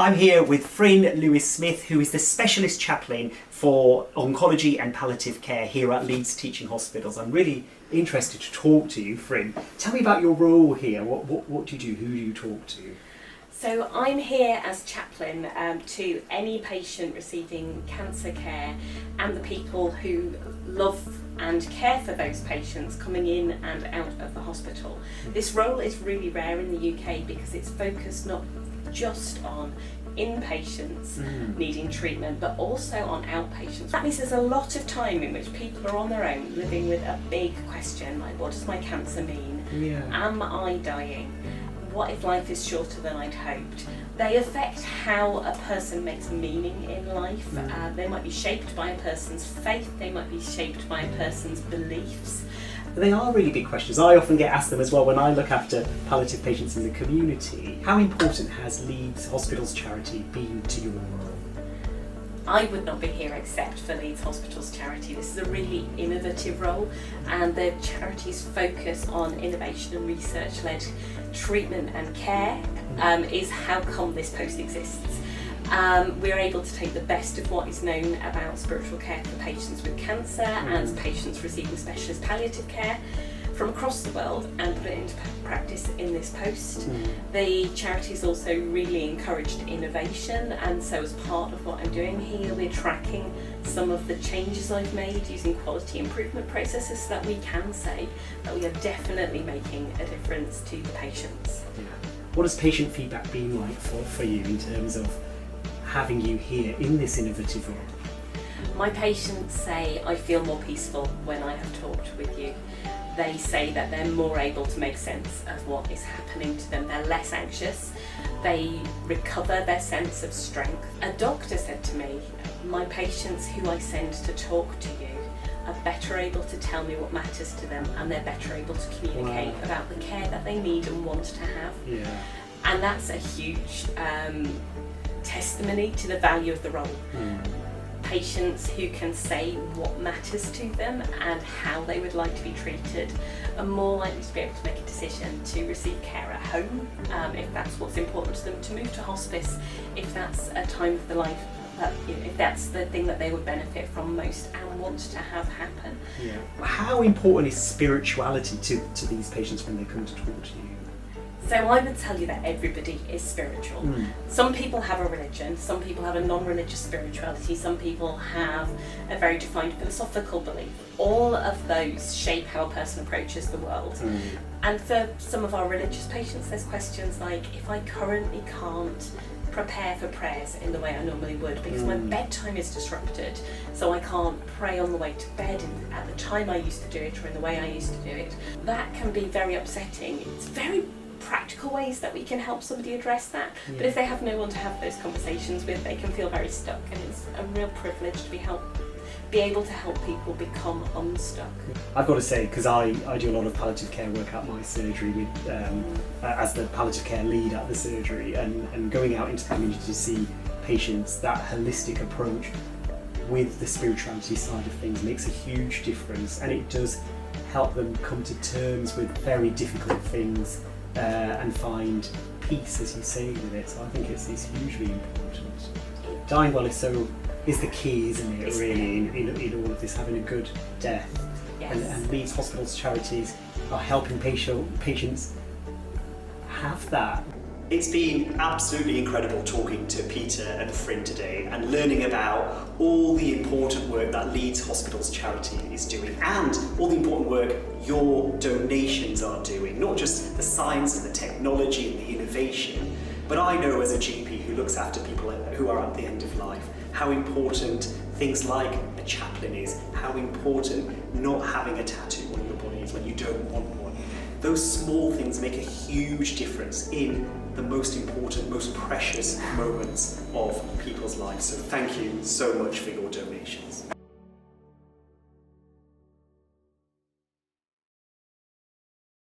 I'm here with Frin Lewis-Smith, who is the specialist chaplain for Oncology and Palliative Care here at Leeds Teaching Hospitals. I'm really interested to talk to you, Frin. Tell me about your role here. What do you do? Who do you talk to? So I'm here as chaplain to any patient receiving cancer care and the people who love and care for those patients coming in and out of the hospital. This role is really rare in the UK because it's focused not just on inpatients needing treatment but also on outpatients. That means there's a lot of time in which people are on their own living with a big question like, what does my cancer mean? Am I dying? What if life is shorter than I'd hoped? They affect how a person makes meaning in life. They might be shaped by a person's faith, they might be shaped by a person's beliefs. They are really big questions. I often get asked them as well when I look after palliative patients in the community. How important has Leeds Hospitals Charity been to your role? I would not be here except for Leeds Hospitals Charity. This is a really innovative role, and the charity's focus on innovation and research-led treatment and care is how come this post exists. We're able to take the best of what is known about spiritual care for patients with cancer and patients receiving specialist palliative care from across the world and put it into practice in this post. The charity's also really encouraged innovation, and so as part of what I'm doing here, we're tracking some of the changes I've made using quality improvement processes so that we can say that we are definitely making a difference to the patients. What has patient feedback been like for you in terms of having you here in this innovative role? My patients say, I feel more peaceful when I have talked with you. They say that they're more able to make sense of what is happening to them. They're less anxious. They recover their sense of strength. A doctor said to me, my patients who I send to talk to you are better able to tell me what matters to them, and they're better able to communicate about the care that they need and want to have. And that's a huge testimony to the value of the role. Patients who can say what matters to them and how they would like to be treated are more likely to be able to make a decision to receive care at home, if that's what's important to them, to move to hospice if that's a time of the life that, if that's the thing that they would benefit from most and want to have happen. How important is spirituality to these patients when they come to talk to you? So I would tell you that everybody is spiritual. Some people have a religion, some people have a non-religious spirituality, some people have a very defined philosophical belief. All of those shape how a person approaches the world. And for some of our religious patients, there's questions like, if I currently can't prepare for prayers in the way I normally would because my bedtime is disrupted, so I can't pray on the way to bed at the time I used to do it or in the way I used to do it. That can be very upsetting. It's very practical ways that we can help somebody address that, but if they have no one to have those conversations with, they can feel very stuck, and it's a real privilege to be able to help people become unstuck. I've got to say, because I do a lot of palliative care work at my surgery with, as the palliative care lead at the surgery, and going out into the community to see patients, that holistic approach with the spirituality side of things makes a huge difference, and it does help them come to terms with very difficult things and find peace, as you say, with it. So I think it's hugely important. Dying well is the key, isn't it, really, in all of this, having a good death. And Leeds Hospitals Charities are helping patients have that. It's been absolutely incredible talking to Peter and Frin today and learning about all the important work that Leeds Hospitals Charity is doing and all the important work your donations are doing, not just the science and the technology and the innovation, but I know as a GP who looks after people who are at the end of life, how important things like a chaplain is, how important not having a tattoo on your body is when you don't want one. Those small things make a huge difference in the most important, most precious moments of people's lives. So thank you so much for your donations.